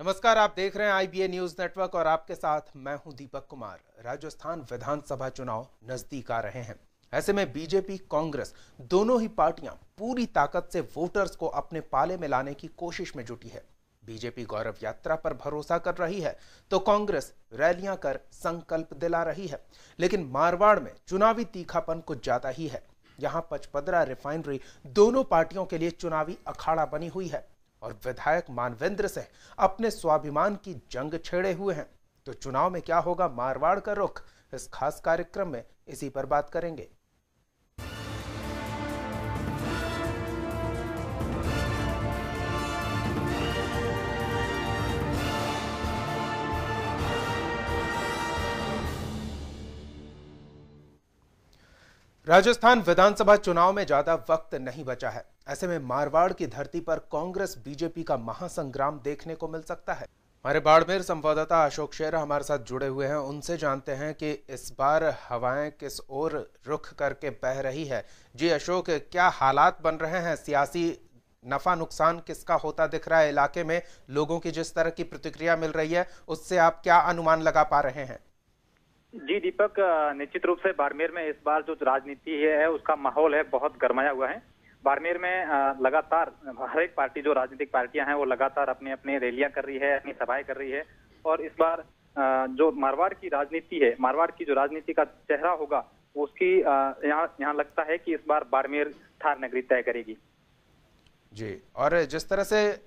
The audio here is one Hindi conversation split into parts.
नमस्कार, आप देख रहे हैं IBA न्यूज नेटवर्क और आपके साथ मैं हूं दीपक कुमार। राजस्थान विधानसभा चुनाव नजदीक आ रहे हैं। ऐसे में बीजेपी कांग्रेस दोनों ही पार्टियां पूरी ताकत से वोटर्स को अपने पाले में लाने की कोशिश में जुटी है। बीजेपी गौरव यात्रा पर भरोसा कर रही है तो कांग्रेस रैलियां कर संकल्प दिला रही है। लेकिन मारवाड़ में चुनावी तीखापन कुछ ज्यादा ही है। यहां पचपदरा रिफाइनरी दोनों पार्टियों के लिए चुनावी अखाड़ा बनी हुई है और विधायक मानवेंद्र सिंह अपने स्वाभिमान की जंग छेड़े हुए हैं। तो चुनाव में क्या होगा मारवाड़ का रुख, इस खास कार्यक्रम में इसी पर बात करेंगे। राजस्थान विधानसभा चुनाव में ज्यादा वक्त नहीं बचा है। ऐसे में मारवाड़ की धरती पर कांग्रेस बीजेपी का महासंग्राम देखने को मिल सकता है। हमारे बाड़मेर संवाददाता अशोक शेर हमारे साथ जुड़े हुए हैं, उनसे जानते हैं कि इस बार हवाएं किस ओर रुख करके बह रही है। जी अशोक, क्या हालात बन रहे हैं? सियासी नफा नुकसान किसका होता दिख रहा है? इलाके में लोगों की जिस तरह की प्रतिक्रिया मिल रही है उससे आप क्या अनुमान लगा पा रहे हैं? जी दीपक, निश्चित रूप से बाड़मेर में इस बार जो राजनीति है उसका माहौल है बहुत गरमाया हुआ है। बाड़मेर में लगातार हर एक पार्टी, जो राजनीतिक पार्टियां हैं वो लगातार अपने अपने रैलियां कर रही है, अपनी सभाएं कर रही है। और इस बार जो मारवाड़ की राजनीति है, मारवाड़ की जो राजनीति का चेहरा होगा उसकी यहाँ लगता है कि इस बार बाड़मेर थार नगरी तय करेगी। जी, और जिस तरह से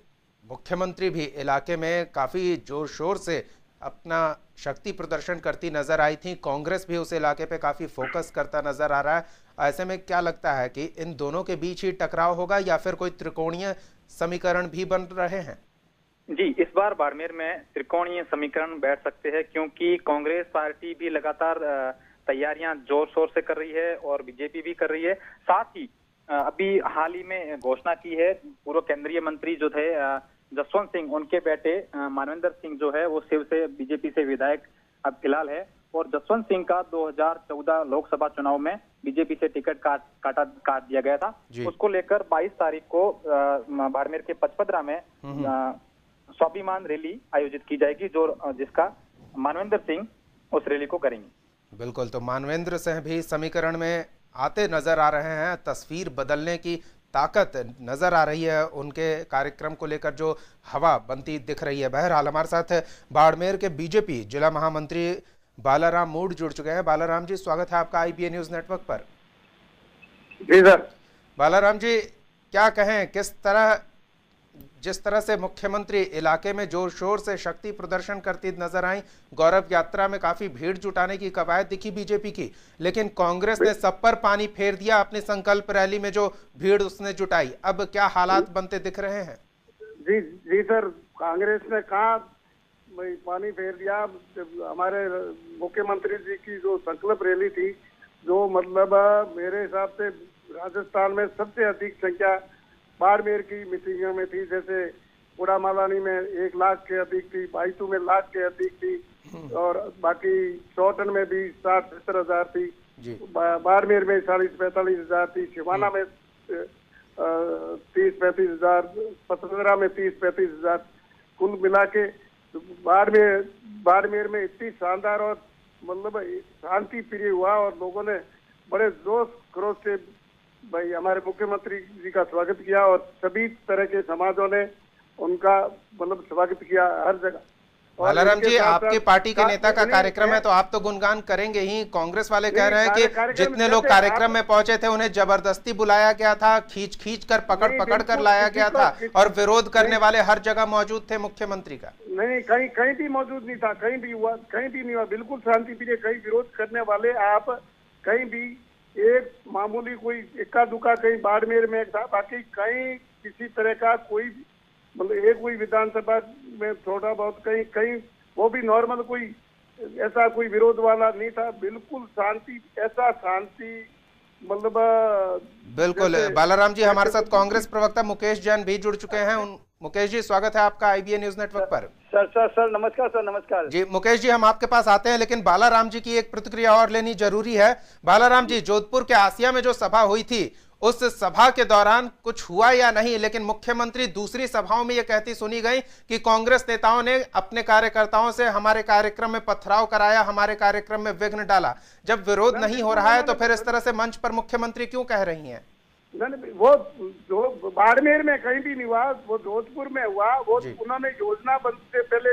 मुख्यमंत्री भी इलाके में काफी जोर शोर से अपना शक्ति प्रदर्शन करती नजर आई थी, कांग्रेस भी उस इलाके पे काफी फोकस करता नजर आ रहा है। ऐसे में क्या लगता है कि इन दोनों के बीच ही टकराव होगा या फिर कोई त्रिकोणीय समीकरण भी बन रहे हैं? जी, इस बार बाड़मेर में त्रिकोणीय समीकरण बैठ सकते हैं, क्योंकि कांग्रेस पार्टी भी लगातार तैयारियां जोर शोर से कर रही है और बीजेपी भी कर रही है। साथ ही अभी हाल ही में घोषणा की है, पूर्व केंद्रीय मंत्री जो थे जसवंत सिंह, उनके बेटे मानवेंद्र सिंह जो है वो शिव से बीजेपी से विधायक अब फिलहाल है। और जसवंत सिंह का 2014 लोकसभा चुनाव में बीजेपी से टिकट काट दिया गया था। उसको लेकर 22 तारीख को बाड़मेर के पचपदरा में स्वाभिमान रैली आयोजित की जाएगी, जो जिसका मानवेंद्र सिंह उस रैली को करेंगे। बिल्कुल, तो मानवेंद्र सिंह भी समीकरण में आते नजर आ रहे हैं। तस्वीर बदलने की ताकत नजर आ रही है उनके कार्यक्रम को लेकर, जो हवा बनती दिख रही है। बहरहाल हमारे साथ बाड़मेर के बीजेपी जिला महामंत्री बालाराम मूड जुड़ चुके हैं। बालाराम जी, स्वागत है आपका IBA न्यूज नेटवर्क पर। जी सर। बालाराम जी, क्या कहें, जिस तरह से मुख्यमंत्री इलाके में जोर शोर से शक्ति प्रदर्शन करती नजर आई, गौरव यात्रा में काफी भीड़ जुटाने की कवायद दिखी बीजेपी की, लेकिन कांग्रेस ने सब पर पानी फेर दिया अपनी संकल्प रैली में जो भीड़ उसने जुटाई। अब क्या हालात बनते दिख रहे हैं? जी जी सर, कांग्रेस ने कहा पानी फेर दिया। हमारे मुख्यमंत्री जी की जो संकल्प रैली थी, जो मतलब मेरे हिसाब से राजस्थान में सबसे अधिक संख्या बाड़मेर की मीटिंगों में थी। जैसे उड़ामालानी में 1 लाख के अधिक थी, बाईतू में लाख के अधिक थी, और बाकी चौटन में भी 60-70 हजार थी, बाड़मेर में 40-45 हजार थी, शिवाना में 30-35 हजार, पचपदरा में 30-35 हजार। कुल मिला के बाड़मेर में इतनी शानदार और मतलब शांति प्रिय हुआ और लोगों ने बड़े जोश खरोश से भाई हमारे मुख्यमंत्री जी का स्वागत किया और सभी तरह के समाजों ने उनका मतलब स्वागत किया हर जगह। बालाराम जी, आपकी पार्टी के नेता का कार्यक्रम है तो आप तो गुणगान करेंगे ही। कांग्रेस वाले कह रहे हैं कि जितने लोग कार्यक्रम में पहुंचे थे उन्हें जबरदस्ती बुलाया गया था, खींच कर पकड़ कर लाया गया था, और विरोध करने वाले हर जगह मौजूद थे मुख्यमंत्री का। नहीं, कहीं भी मौजूद नहीं था, कहीं भी नहीं हुआ। बिल्कुल शांति प्रिय, कहीं विरोध करने वाले आप कहीं भी एक मामूली कोई इक्का दुक्का कहीं बाड़मेर में था, बाकी कहीं किसी तरह का कोई मतलब एक कोई विधानसभा में थोड़ा बहुत कहीं वो भी नॉर्मल कोई ऐसा कोई विरोध वाला नहीं था। बिल्कुल शांति, ऐसा शांति मतलब बिल्कुल। बालाराम जी, हमारे साथ कांग्रेस प्रवक्ता मुकेश जैन भी जुड़ चुके हैं, मुकेश जी, स्वागत है आपका IBA न्यूज नेटवर्क पर। सर नमस्कार सर, नमस्कार जी। मुकेश जी, हम आपके पास आते हैं, लेकिन बालाराम जी की एक प्रतिक्रिया और लेनी जरूरी है। बालाराम जी, जोधपुर के आसिया में जो सभा हुई थी, उस सभा के दौरान कुछ हुआ या नहीं, लेकिन मुख्यमंत्री दूसरी सभाओं में यह कहती सुनी गई कि कांग्रेस नेताओं ने अपने कार्यकर्ताओं से हमारे कार्यक्रम में पथराव कराया, हमारे कार्यक्रम में विघ्न डाला। जब विरोध नहीं हो रहा है तो फिर इस तरह से मंच पर मुख्यमंत्री क्यों कह रही हैं? वो जो बाड़मेर में कहीं भी नहीं हुआ, वो जोधपुर में हुआ। वो उन्होंने योजना बंद से पहले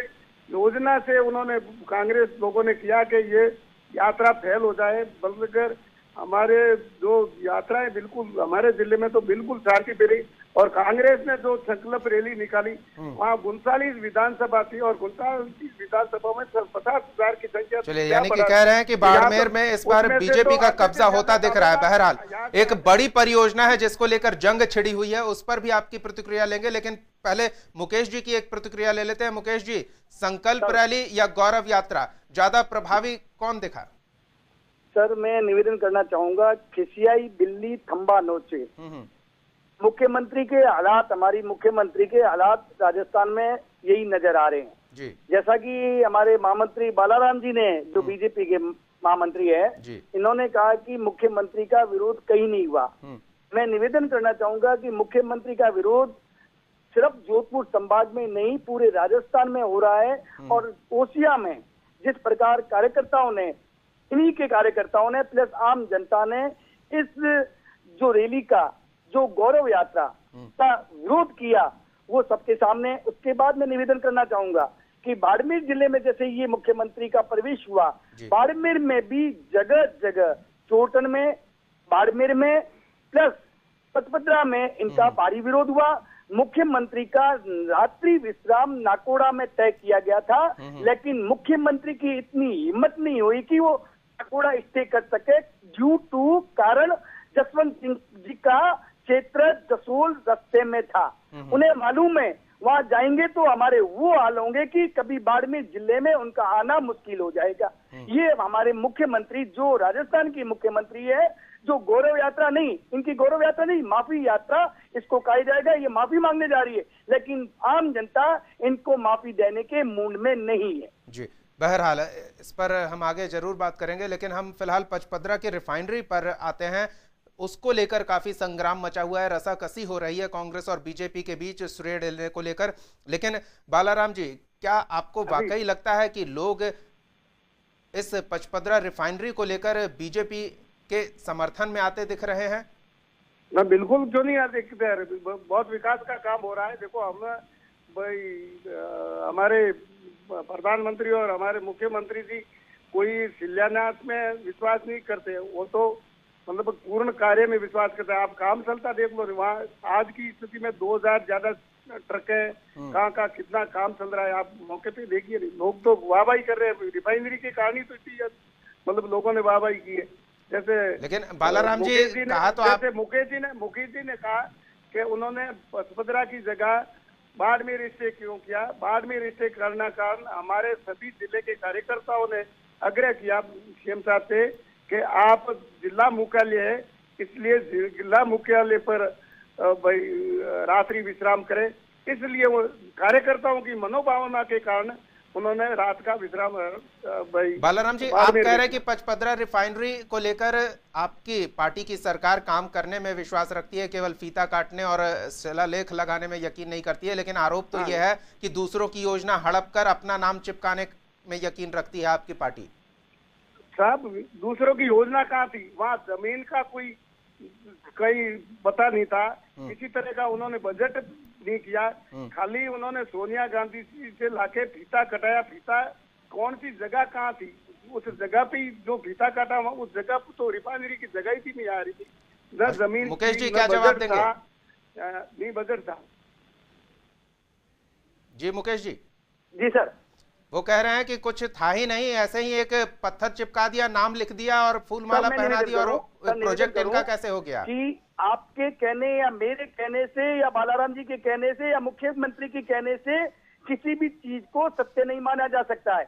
योजना से उन्होंने कांग्रेस लोगों ने किया कि ये यात्रा फेल हो जाए, बल्कि हमारे जो यात्राएं बिल्कुल हमारे जिले में तो बिल्कुल शांति मिली। और कांग्रेस ने जो संकल्प रैली निकाली, वहाँ 39 विधानसभा थी और 39 विधानसभा में 50,000 की संख्या। चलिए, यानी कि कह रहे हैं कि बाड़मेर में इस बार बीजेपी का कब्जा होता दिख रहा है। बहरहाल एक बड़ी परियोजना है जिसको लेकर जंग छिड़ी हुई है, उस पर भी आपकी प्रतिक्रिया लेंगे, लेकिन पहले मुकेश जी की एक प्रतिक्रिया ले लेते हैं। मुकेश जी, संकल्प रैली या गौरव यात्रा ज्यादा प्रभावी कौन दिखा? सर, मैं निवेदन करना चाहूंगा, खिसियाई बिल्ली थंबा नोचे। मुख्यमंत्री के हालात, हमारी मुख्यमंत्री के हालात राजस्थान में यही नजर आ रहे हैं जी। जैसा कि हमारे महामंत्री बालाराम जी ने, जो बीजेपी के महामंत्री है, इन्होंने कहा कि मुख्यमंत्री का विरोध कहीं नहीं हुआ। मैं निवेदन करना चाहूंगा कि मुख्यमंत्री का विरोध सिर्फ जोधपुर संभाग में नहीं, पूरे राजस्थान में हो रहा है। और ओसिया में जिस प्रकार कार्यकर्ताओं ने, इन्हीं के कार्यकर्ताओं ने प्लस आम जनता ने इस जो रैली का, जो गौरव यात्रा का विरोध किया, वो सबके सामने। उसके बाद मैं निवेदन करना चाहूंगा कि बाड़मेर जिले में जैसे ये मुख्यमंत्री का प्रवेश हुआ, बाड़मेर में भी जगह जगह, चोटन में, बाड़मेर में प्लस पचपदरा में इनका भारी विरोध हुआ। मुख्यमंत्री का रात्रि विश्राम नाकोड़ा में तय किया गया था, लेकिन मुख्यमंत्री की इतनी हिम्मत नहीं हुई कि वो नाकोड़ा स्टे कर सके, ड्यू टू कारण जसवंत सिंह जी का क्षेत्र जसोल रास्ते में था। उन्हें मालूम है वहां जाएंगे तो हमारे वो हाल होंगे कि कभी बाड़मेर जिले में उनका आना मुश्किल हो जाएगा। ये हमारे मुख्यमंत्री, जो राजस्थान की मुख्यमंत्री है, जो गौरव यात्रा नहीं, इनकी गौरव यात्रा नहीं, माफी यात्रा इसको कहा जाएगा, ये माफी मांगने जा रही है, लेकिन आम जनता इनको माफी देने के मूड में नहीं है। जी, बहरहाल इस पर हम आगे जरूर बात करेंगे, लेकिन हम फिलहाल पचपदरा की रिफाइनरी पर आते हैं। उसको लेकर काफी संग्राम मचा हुआ है, रसाकसी हो रही है कांग्रेस और बीजेपी के बीच श्रेय लेने को लेकर। लेकिन बालाराम जी, क्या आपको वाकई लगता है कि लोग इस पचपदरा रिफाइनरी को लेकर बीजेपी के समर्थन में आते दिख रहे हैं? ना, बिल्कुल क्यों नहीं आते, बहुत विकास का काम हो रहा है। देखो, हम हमारे प्रधानमंत्री और हमारे मुख्यमंत्री जी कोई शिलान्यास में विश्वास नहीं करते, वो तो मतलब पूर्ण कार्य में विश्वास करते हैं। आप काम चलता देख लो, वहाँ आज की स्थिति में 2000 ज्यादा ट्रक है, कहाँ कितना काम चल रहा है, आप मौके पे देखिए। लोग तो वाहवाही कर रहे हैं, रिफाइनरी की कहानी तो इतनी मतलब लोगों ने वाहवाही की है। जैसे लेकिन बालाराम जी कहा तो जैसे मुकेश जी ने कहा कि उन्होंने पचपदरा की जगह बाड़मेर स्टे क्यों किया। बाड़मेर स्टे करना कारण हमारे सभी जिले के कार्यकर्ताओं ने आग्रह किया सीएम साहब से कि आप जिला मुख्यालय है, इसलिए जिला मुख्यालय पर भाई रात्रि विश्राम करें। इसलिए वो कार्यकर्ताओं की मनोभावना के कारण उन्होंने रात का विश्राम भाई। बालाराम जी, आप कह रहे हैं कि पचपदरा रिफाइनरी को लेकर आपकी पार्टी की सरकार काम करने में विश्वास रखती है, केवल फीता काटने और शिलालेख लगाने में यकीन नहीं करती है, लेकिन आरोप तो यह है कि दूसरों की योजना हड़प कर अपना नाम चिपकाने में यकीन रखती है आपकी पार्टी। साहब, दूसरों की योजना कहाँ थी, वहाँ जमीन का कोई पता नहीं था, किसी तरह का उन्होंने बजट नहीं किया। खाली उन्होंने सोनिया गांधी जी से लाके फीता कटाया। फीता कौन सी जगह कहाँ थी, उस जगह पे जो फीता काटा हुआ, उस जगह पे तो रिफाइनरी की जगह ही थी नहीं आ रही थी, न जमीन। मुकेश जी क्या जवाब देंगे? नहीं बजट था। जी मुकेश जी। जी सर, वो कह रहे हैं कि कुछ था ही नहीं, ऐसे ही एक पत्थर चिपका दिया, नाम लिख दिया और फूल माला पहना दी और प्रोजेक्ट इनका कैसे हो गया? कि आपके कहने या मेरे कहने से या बालाराम जी के कहने से या मुख्यमंत्री के कहने से किसी भी चीज को सत्य नहीं माना जा सकता है।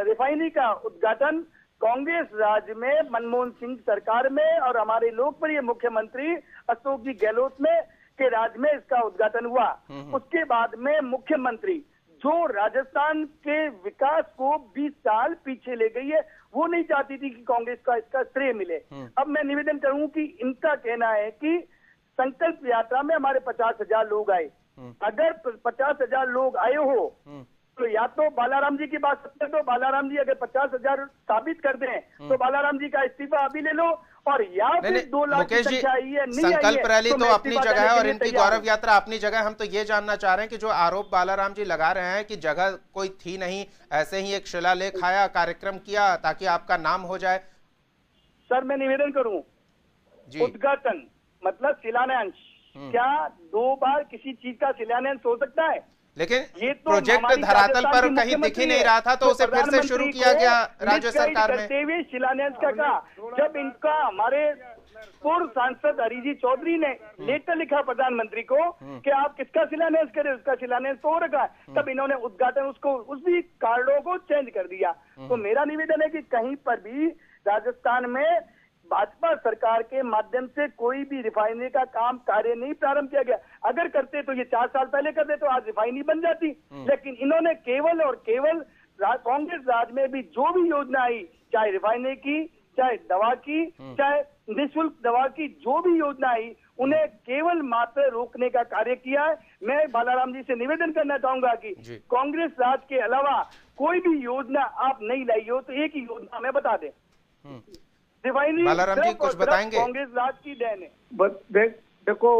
रिफाइनरी का उद्घाटन कांग्रेस राज में, मनमोहन सिंह सरकार में और हमारे लोकप्रिय मुख्यमंत्री अशोक जी गहलोत में के राज में इसका उद्घाटन हुआ। उसके बाद में मुख्यमंत्री जो राजस्थान के विकास को 20 साल पीछे ले गई है, वो नहीं चाहती थी कि कांग्रेस का इसका श्रेय मिले। अब मैं निवेदन करूं कि इनका कहना है कि संकल्प यात्रा में हमारे 50,000 लोग आए। अगर 50,000 लोग आए हो तो या तो बालाराम जी की बात सत्य, तो बालाराम जी अगर 50,000 साबित कर दें तो बालाराम जी का इस्तीफा अभी ले लो, और या फिर 2 लाख की संख्या आई है नहीं आई है, संकल्प रैली तो अपनी जगह है और इनकी गौरव हूं। यात्रा अपनी जगह। हम तो ये जानना चाह रहे हैं कि जो आरोप बालाराम जी लगा रहे हैं कि जगह कोई थी नहीं, ऐसे ही एक शिलालेख आया, कार्यक्रम किया ताकि आपका नाम हो जाए। सर मैं निवेदन करूं, उद्घाटन मतलब शिलान्यास, क्या 2 बार किसी चीज का शिलान्यास हो सकता है? लेकिन ये तो प्रोजेक्ट धरातल पर कहीं दिख ही नहीं रहा था, तो उसे फिर से शुरू किया गया राज्य सरकार में। करते हुए शिलान्यास का कहा, जब इनका हमारे पूर्व सांसद हरि जी चौधरी ने लेटर लिखा प्रधानमंत्री को कि आप किसका शिलान्यास करें, उसका शिलान्यास तो हो रखा है, तब इन्होंने उद्घाटन उसको उसी कार्डों को चेंज कर दिया। तो मेरा निवेदन है कि कहीं पर भी राजस्थान में भाजपा सरकार के माध्यम से कोई भी रिफाइनरी का काम कार्य नहीं प्रारंभ किया गया। अगर करते तो ये 4 साल पहले करते तो आज रिफाइनरी बन जाती, लेकिन इन्होंने केवल और केवल कांग्रेस राज में भी जो भी योजना आई, चाहे रिफाइनरी की, चाहे दवा की, चाहे निःशुल्क दवा की, जो भी योजना आई, उन्हें केवल मात्र रोकने का कार्य किया है। मैं बालाराम जी से निवेदन करना चाहूंगा कि कांग्रेस राज के अलावा कोई भी योजना आप नहीं लाई हो तो एक ही योजना हमें बता दें। रिफाइनरी बालाराम जी कुछ बताएंगे? कांग्रेस राज की देन है। देखो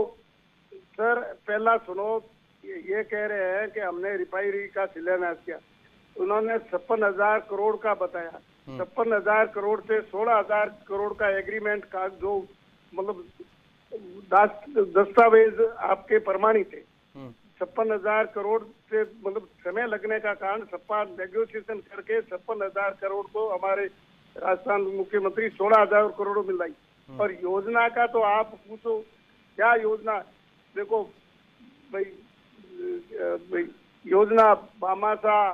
सर, पहला सुनो, ये कह रहे हैं कि हमने रिफाइनरी का शिलान्यास किया, उन्होंने 56,000 करोड़ का बताया। 56,000 करोड़ से 16,000 करोड़ का एग्रीमेंट का जो मतलब दस्तावेज आपके प्रमाणित थे। 56,000 करोड़ से मतलब समय लगने का कारण सपा नेगोशिएशन करके 56,000 करोड़ को हमारे राजस्थान मुख्यमंत्री 16,000 करोड़ मिल रही। और योजना का तो आप पूछो क्या योजना, देखो भाई योजना भामाशाह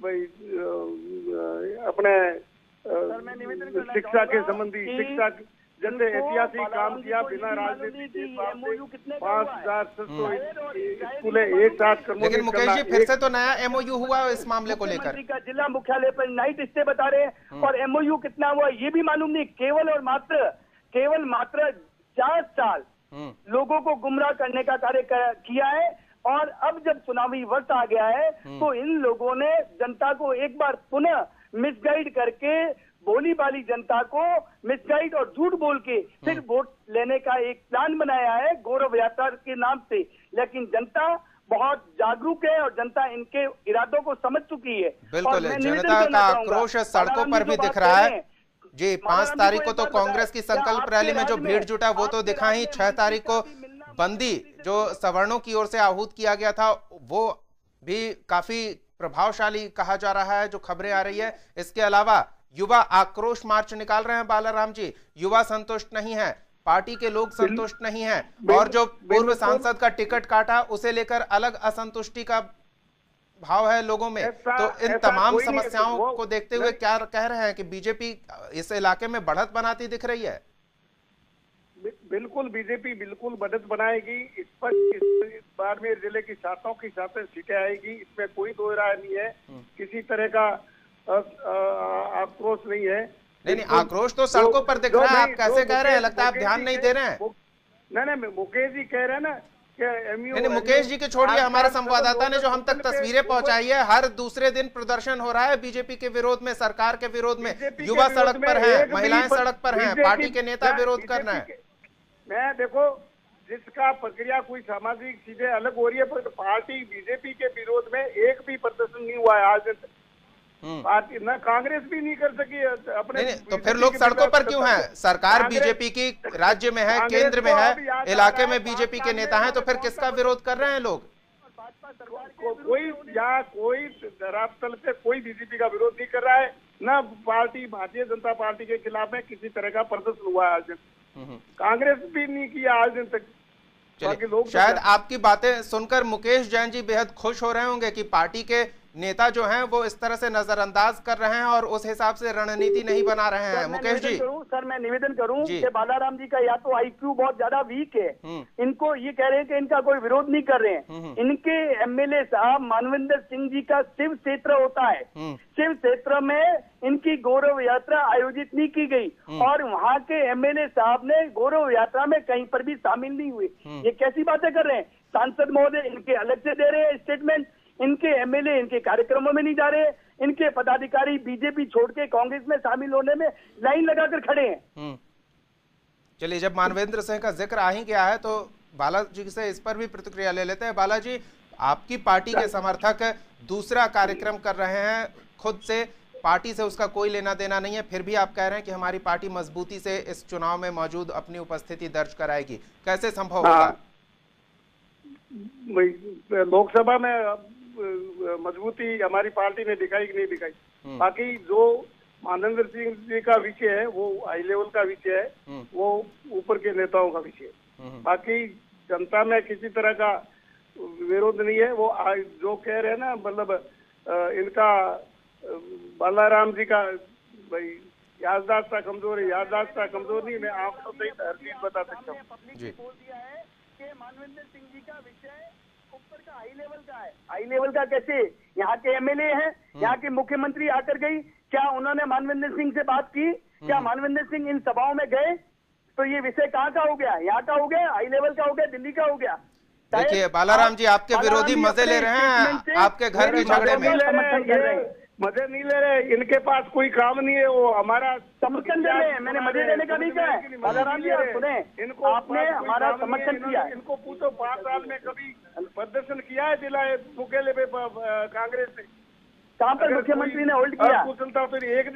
भाई अपने शिक्षा के संबंधी, शिक्षा जैसे ऐतिहासिक काम किया बिना राजनीति के 5,700 स्कूलें एक साथ। लेकिन मुकेश जी फिर से तो नया एमओयू हुआ इस मामले को लेकर। का जिला मुख्यालय पर नाइट स्टे बता रहे हैं, और एमओयू कितना हुआ ये भी मालूम नहीं। केवल मात्र 4 साल लोगों को गुमराह करने का कार्य किया है, और अब जब चुनावी वर्ष आ गया है तो इन लोगों ने जनता को एक बार पुनः मिसगाइड करके, भोली भाली जनता को मिसगाइड और झूठ बोल के फिर वोट लेने का एक प्लान बनाया है गौरव यात्रा के नाम से। लेकिन जनता बहुत जागरूक है और जनता इनके इरादों को समझ चुकी है। बिल्कुल, जनता का आक्रोश सड़कों पर भी दिख रहा है जी। 5 तारीख को तो कांग्रेस की संकल्प रैली में जो भीड़ जुटा वो तो दिखा ही। 6 तारीख को बंदी जो सवर्णों की ओर से आहूत किया गया था वो भी काफी प्रभावशाली कहा जा रहा है, जो खबरें आ रही है। इसके अलावा युवा आक्रोश मार्च निकाल रहे हैं बालाराम जी। युवा संतुष्ट नहीं है, पार्टी के लोग संतुष्ट नहीं हैं, और जो पूर्व सांसद का टिकट काटा उसे लेकर अलग असंतुष्टि का भाव है लोगों में। तो इन तमाम समस्याओं को देखते हुए क्या कह रहे हैं कि बीजेपी इस इलाके में बढ़त बनाती दिख रही है? बिल्कुल, बीजेपी बिल्कुल बढ़त बनाएगी। इस पर बाड़मेर जिले की 7 सीटें आएगी, इसमें कोई दो राय नहीं है। किसी तरह का आक्रोश नहीं है। नहीं, आक्रोश तो सड़कों पर दिख रहा है। आप कैसे कह रहे हैं? लगता है आप ध्यान नहीं दे रहे हैं। नहीं, मुकेश जी कह रहे हैं ना कि नहीं, मुकेश जी के छोड़िए, हमारे संवाददाता ने जो हम तक तस्वीरें पहुंचाई है, हर दूसरे दिन प्रदर्शन हो रहा है बीजेपी के विरोध में, सरकार के विरोध में। युवा सड़क पर हैं, महिलाएं सड़क पर हैं, पार्टी के नेता विरोध कर रहे हैं। मैं देखो, जिसका प्रक्रिया कोई सामाजिक चीजें अलग हो रही है, पर पार्टी बीजेपी के विरोध में एक भी प्रदर्शन नहीं हुआ है आज तक। पार्टी न कांग्रेस भी नहीं कर सकी अपने। नहीं, तो फिर लोग सड़कों पर क्यों हैं? सरकार बीजेपी की राज्य में है, केंद्र में है, इलाके में बीजेपी के नेता हैं, तो फिर किसका विरोध कर रहे हैं लोग? कोई धरातल पे कोई बीजेपी का विरोध नहीं कर रहा है, न पार्टी भारतीय जनता पार्टी के खिलाफ में किसी तरह का प्रदर्शन हुआ है आज दिन। कांग्रेस भी नहीं किया आज दिन तक। लोग शायद आपकी बातें सुनकर मुकेश जैन जी बेहद खुश हो रहे होंगे कि पार्टी के नेता जो हैं वो इस तरह से नजरअंदाज कर रहे हैं और उस हिसाब से रणनीति नहीं बना रहे हैं। मुकेश जी सर, मैं निवेदन करूं कि बालाराम जी का या तो IQ बहुत ज्यादा वीक है, इनको ये कह रहे हैं कि इनका कोई विरोध नहीं कर रहे हैं। इनके MLA साहब मानवेंद्र सिंह जी का शिव क्षेत्र होता है, शिव क्षेत्र में इनकी गौरव यात्रा आयोजित नहीं की गई और वहाँ के MLA साहब ने गौरव यात्रा में कहीं पर भी शामिल नहीं हुए। ये कैसी बातें कर रहे हैं? सांसद महोदय इनके अलग से दे रहे हैं स्टेटमेंट, इनके MLA इनके कार्यक्रमों में नहीं जा रहे, इनके पदाधिकारी बीजेपी छोड़ के कांग्रेस में शामिल होने में लाइन लगाकर खड़े हैं। चलिए, जब मानवेंद्र सिंह का जिक्र आ ही गया है तो बालाजी से इस पर भी प्रतिक्रिया ले लेते हैं। बालाजी, आपकी पार्टी के समर्थक दूसरा कार्यक्रम कर रहे हैं, खुद से पार्टी से उसका कोई लेना देना नहीं है, फिर भी आप कह रहे हैं कि हमारी पार्टी मजबूती से इस चुनाव में मौजूद अपनी उपस्थिति दर्ज कराएगी, कैसे संभव होगा? लोकसभा में मजबूती हमारी पार्टी ने दिखाई कि नहीं दिखाई, बाकी जो मानवेंद्र सिंह जी का विषय है वो हाई लेवल का विषय है, वो ऊपर के नेताओं का विषय है। बाकी जनता में किसी तरह का विरोध नहीं है। वो जो कह रहे हैं ना, मतलब इनका बालाराम जी का भाई याददाश्त कमजोर है, याददाश्त कमजोर नहीं, मैं आपको सही हर चीज बता सकता हूँ। मानवेंद्र सिंह जी का विषय ऊपर का हाई लेवल का है। हाई लेवल का कैसे? यहाँ के MLA हैं, यहाँ के मुख्यमंत्री आकर गई, क्या उन्होंने मानवेंद्र सिंह से बात की? क्या मानवेंद्र सिंह इन सभाओं में गए? तो ये विषय कहाँ का हो गया? यहाँ का हो गया, हाई लेवल का हो गया, दिल्ली का हो गया। देखिए बालाराम जी, आपके विरोधी मजे ले रहे हैं आपके घर के झगड़े में। मजे नहीं ले रहे, इनके पास कोई काम नहीं है, वो हमारा समर्थन दे रहे हैं। मैंने मजे लेने का नहीं कहा है बालाराम जी, आप सुने, इनको आपने हमारा समर्थन किया। इनको पूछो 5 साल में कभी प्रदर्शन किया है जिला मुख्यालय पे कांग्रेस ने? कहाँ पर मुख्यमंत्री ने होल्ड किया?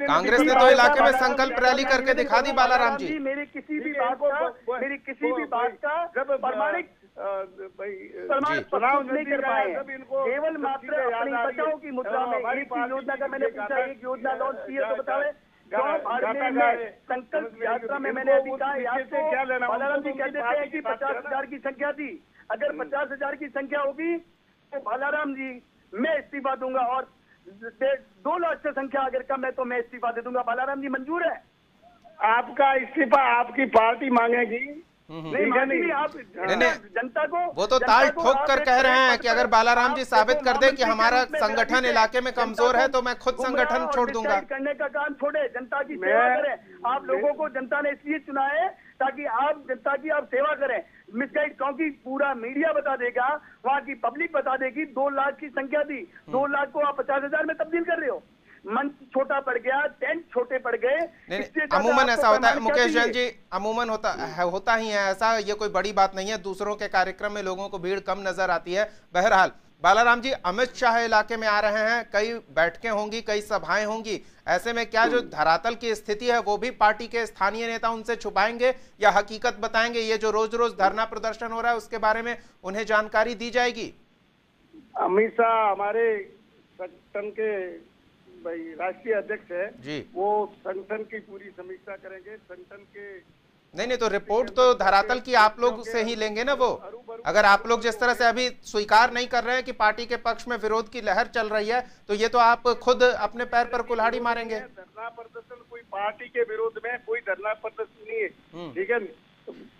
कांग्रेस ने तो इलाके में संकल्प रैली करके दिखा दी। बालाराम जी, मेरी किसी भी बात का प्रमाणिक चुनाव नहीं कर पाए, केवल मात्र अपनी बचाव की मुद्रा में एक योजना का मैंने पूछा, एक योजना लॉन्च की है तो बतावे। संकल्प यात्रा में मैंने अभी कहा, बालाराम जी कहते हैं कि 50,000 की संख्या थी, अगर 50,000 की संख्या होगी तो बालाराम जी मैं इस्तीफा दूंगा, और 2 लाख से संख्या अगर कम है तो मैं इस्तीफा दे दूंगा। बालाराम जी मंजूर है? आपका इस्तीफा आपकी पार्टी मांगेगी? नहीं, जनता को वो तो ताल ठोक कर कह रहे हैं कि अगर बालाराम जी साबित कर दे कि हमारा संगठन इलाके में कमजोर है तो मैं खुद संगठन छोड़ दूंगा। करने का काम छोड़े, जनता की सेवा करें। आप लोगों को जनता ने इसलिए चुना है ताकि आप जनता की आप सेवा करें। मिसगाइड, क्योंकि पूरा मीडिया बता देगा, वहाँ की पब्लिक बता देगी 2 लाख की संख्या थी, 2 लाख को आप 50,000 में तब्दील कर रहे हो। मंच छोटा पड़ गया, टेंट छोटे पड़ गए। अमूमन ऐसा होता है मुकेश जैन जी, अमूमन होता ही है ऐसा, ये कोई बड़ी बात नहीं है। दूसरों के कार्यक्रम में लोगों को भीड़ कम नजर आती है। बहरहाल बालाराम जी, अमित शाह इलाके में आ रहे हैं, कई बैठकें होंगी, कई सभाएं होंगी, ऐसे में क्या जो धरातल की स्थिति है वो भी पार्टी के स्थानीय नेता उनसे छुपाएंगे या हकीकत बताएंगे? ये जो रोज रोज धरना प्रदर्शन हो रहा है उसके बारे में उन्हें जानकारी दी जाएगी? अमित शाह हमारे संगठन के भाई राष्ट्रीय अध्यक्ष है जी, वो संगठन की पूरी समीक्षा करेंगे। संगठन के नहीं तो रिपोर्ट तो धरातल की आप लोग से ही लेंगे ना वो। अगर आप लोग जिस तरह से अभी स्वीकार नहीं कर रहे हैं कि पार्टी के पक्ष में विरोध की लहर चल रही है, तो ये तो आप खुद अपने पैर पर कुल्हाड़ी मारेंगे। धरना प्रदर्शन कोई पार्टी के विरोध में कोई धरना प्रदर्शन नहीं है, ठीक है?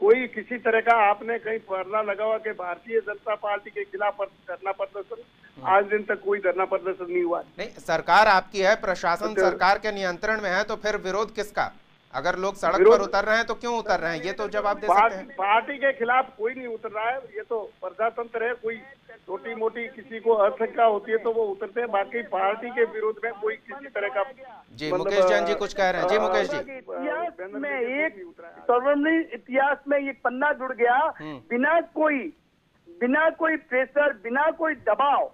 कोई किसी तरह का आपने कहीं धरना लगा हुआ कि भारतीय जनता पार्टी के खिलाफ धरना प्रदर्शन, आज दिन तक कोई धरना प्रदर्शन नहीं हुआ। नहीं, सरकार आपकी है, प्रशासन सरकार के नियंत्रण में है, तो फिर विरोध किसका? अगर लोग सड़क पर उतर रहे हैं तो क्यों उतर रहे हैं, ये तो जवाब दे सकते हैं। पार्टी के खिलाफ कोई नहीं उतर रहा है, ये तो प्रजातंत्र है। कोई छोटी मोटी किसी को आशंका होती है तो वो उतरते हैं, बाकी पार्टी के विरोध में कोई किसी तरह का। जी मुकेश जैन जी कुछ कह रहे हैं। जी मुकेश जी, इतिहास में एक सर्वमनीय इतिहास में ये पन्ना जुड़ गया, बिना कोई प्रेशर, बिना कोई दबाव,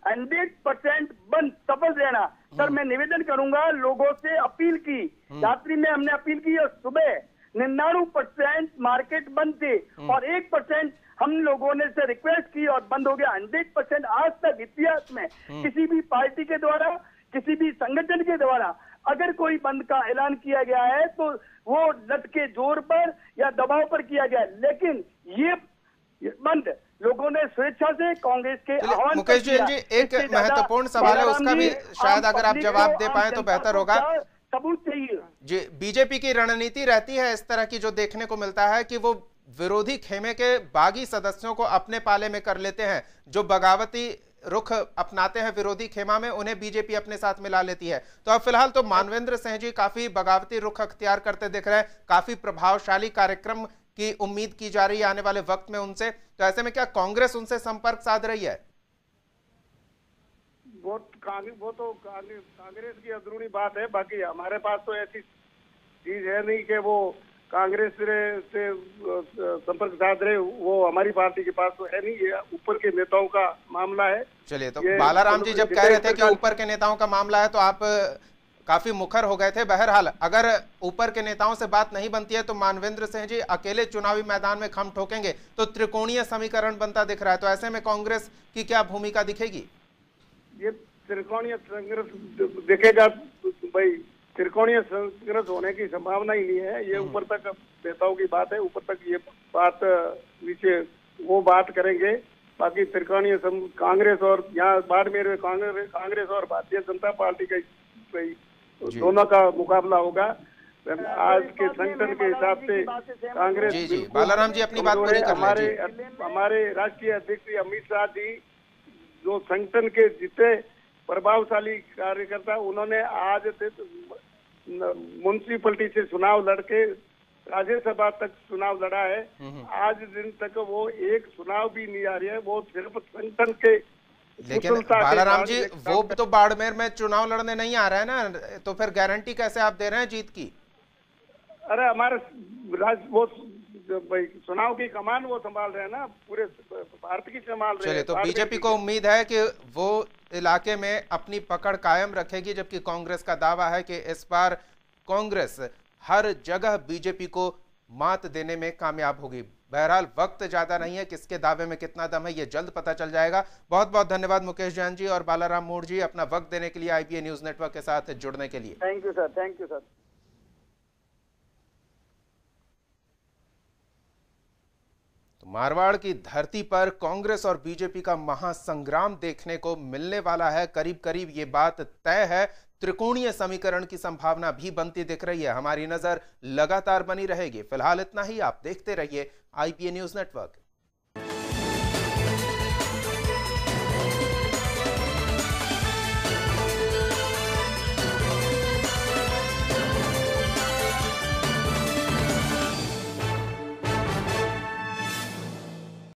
100% बंद सफल रहना। सर मैं निवेदन करूंगा, लोगों से अपील की, रात्रि में हमने अपील की और सुबह 99% मार्केट बंद थे और 1% हम लोगों ने से रिक्वेस्ट की और बंद हो गया। 100% आज तक इतिहास में किसी भी पार्टी के द्वारा, किसी भी संगठन के द्वारा अगर कोई बंद का ऐलान किया गया है तो वो लट के जोर पर या दबाव पर किया गया है, लेकिन ये बंद लोगों ने स्वेच्छा से कांग्रेस के आह्वान मुकेश जी एक महत्वपूर्ण सवाल है, उसका भी शायद अगर आप जवाब दे पाए तो बेहतर होगा। सबूत चाहिए जी, बीजेपी की रणनीति रहती है इस तरह की जो देखने को मिलता है कि वो विरोधी खेमे के बागी सदस्यों को अपने पाले में कर लेते हैं, जो बगावती रुख अपनाते हैं विरोधी खेमा में उन्हें बीजेपी अपने साथ मिला लेती है। तो अब फिलहाल तो मानवेंद्र सिंह जी काफी बगावती रुख अख्तियार करते दिख रहे हैं, काफी प्रभावशाली कार्यक्रम की उम्मीद की जा रही है आने वाले वक्त में उनसे। तो ऐसे में क्या कांग्रेस उनसे संपर्क साध रही है? वो तो कांग्रेस की अंदरूनी बात है, बाकी हमारे पास तो ऐसी चीज है नहीं कि वो कांग्रेस से संपर्क साध रहे, वो हमारी पार्टी के पास तो है नहीं, ये ऊपर के नेताओं का मामला है। चलिए, तो बालाराम जी जब कह रहे थे कि ऊपर के नेताओं का मामला है तो आप काफी मुखर हो गए थे। बहरहाल अगर ऊपर के नेताओं से बात नहीं बनती है तो मानवेंद्र सिंह जी अकेले चुनावी मैदान में खम ठोकेंगे, तो त्रिकोणीय समीकरण बनता दिख रहा है। तो ऐसे में कांग्रेस की क्या भूमिका दिखेगी? ये त्रिकोणीय संघर्ष दिखेगा भाई, त्रिकोणीय संघर्ष होने की संभावना ही नहीं है। ये ऊपर तक नेताओं की बात है, ऊपर तक ये बात, नीचे वो बात करेंगे। बाकी त्रिकोणीय कांग्रेस और यहाँ बाड़मेर में कांग्रेस और भारतीय जनता पार्टी का दोनों का मुकाबला होगा। आज के संगठन के हिसाब से कांग्रेस जी बालाराम जी अपनी बात पूरी कर लीजिए। हमारे राष्ट्रीय अध्यक्ष अमित शाह जी जो संगठन के जितने प्रभावशाली कार्यकर्ता, उन्होंने आज म्युनिसिपैलिटी से चुनाव लड़के राज्यसभा तक चुनाव लड़ा है। आज दिन तक वो एक चुनाव भी नहीं आ रही है, वो सिर्फ संगठन के। लेकिन बालाराम जी वो तो बाड़मेर में चुनाव लड़ने नहीं आ रहा है ना, तो फिर गारंटी कैसे आप दे रहे हैं जीत की? अरे हमारे वो चुनाव की कमान वो संभाल रहे हैं ना, पूरे भारत की संभाल रहे हैं। चलिए, तो बीजेपी को उम्मीद है कि वो इलाके में अपनी पकड़ कायम रखेगी, जबकि कांग्रेस का दावा है कि इस बार कांग्रेस हर जगह बीजेपी को मात देने में कामयाब होगी। बहरहाल वक्त ज्यादा नहीं है, किसके दावे में कितना दम है ये जल्द पता चल जाएगा। बहुत बहुत धन्यवाद मुकेश जैन जी और बालाराम मोड़ जी अपना वक्त देने के लिए, IBA न्यूज नेटवर्क के साथ जुड़ने के लिए। Thank you sir, thank you sir. तो मारवाड़ की धरती पर कांग्रेस और बीजेपी का महासंग्राम देखने को मिलने वाला है। करीब करीब ये बात तय है, त्रिकोणीय समीकरण की संभावना भी बनती दिख रही है। हमारी नजर लगातार बनी रहेगी। फिलहाल इतना ही, आप देखते रहिए IBA न्यूज नेटवर्क।